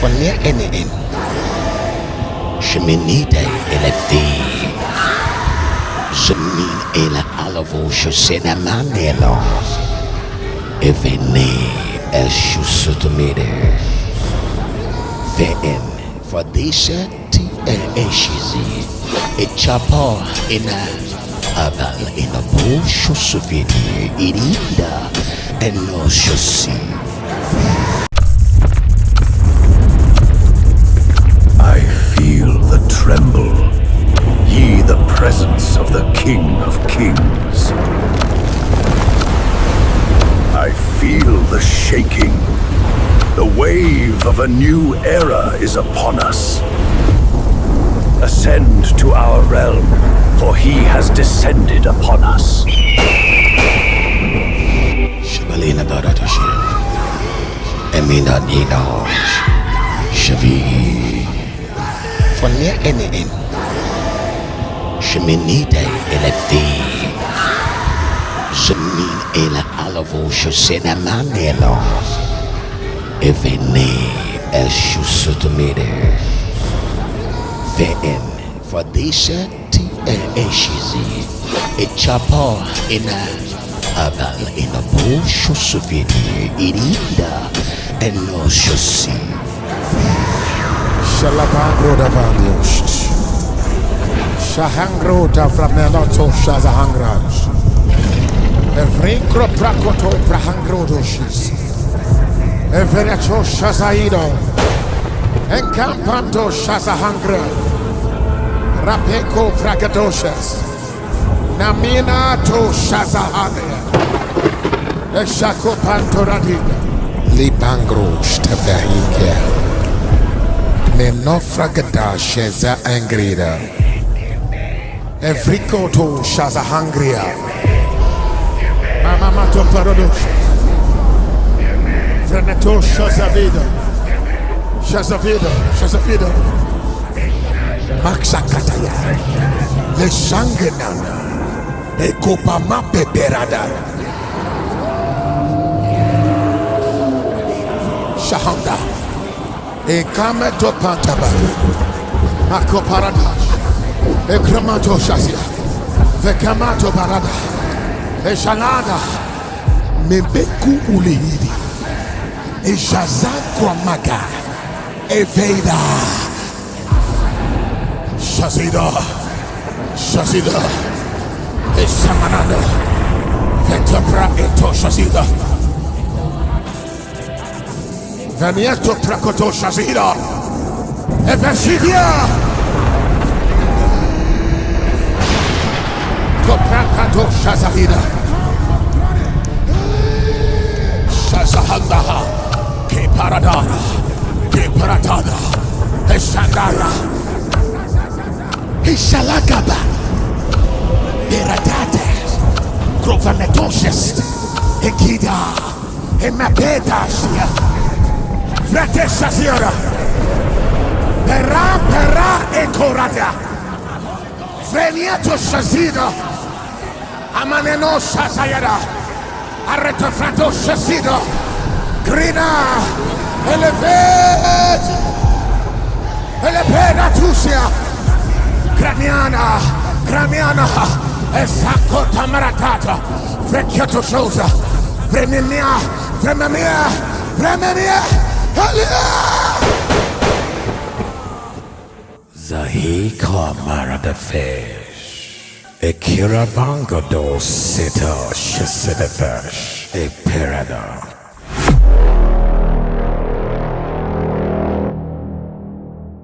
Folia NN Cheminide elefi Zemin ele alavo Shosena Manelo Evene Eshusutumide VN for this T Eshizi Echapo ina Abal in a bush Shosufidi Irinda and no Shosi. I feel the tremble, ye the presence of the King of Kings. I feel the shaking. The wave of a new era is upon us. Ascend to our realm, for he has descended upon us. Shabalina Baratashi Emina Nino Shavi Folia NN Cheminide elefi Zemin ele alavo Shosena Manelo Evene Eshusutumide VN for this T Eshizi Echapo ina Abal in a bush Shosufidi Irinda and no Shosi. Shalabangro da Valios Shahangro da Flameloto Shazahangraj Evrinkro Prakoto Prahangro doshis Everacho Shazaido Encampando Shazahangra Rapeko Pragadoshas Namina to Shazahania Eshako Pantoradida Libangro Shtavahike Menofragada Sheza Angrida Evrikoto Shazahangria Mamamato Paradox Freneto Shazavida Shazavida Maxakataya Le Shangenana Ekopa Mape Berada Shahanda Ekameto Pantaba Mako Paradash Ekramato Shazia Vekamato Barada Eshalada Membeku Ulihidi Eshazakwa Maga Eveda Shazida Esamananda Vetapra Eto Shazida Vanieto Prakoto Shazida Evesidia Koprakato Shazahida Shazahandaha Ke Paradana Ke Paradana Eshandara Ishalagaba Beradate Grovanetoshes Ekida Emapedashia Frate Shazira Pera Ekorada Freniato Shazida Amaneno Shazayada Arretofrato Shazida Grina Elevate Tusia Gramiana Esako Tamaratata Vecchiato Sosa Frememia Zahika Marada Fish Ekira Vangado Sita Shasidafash Eperada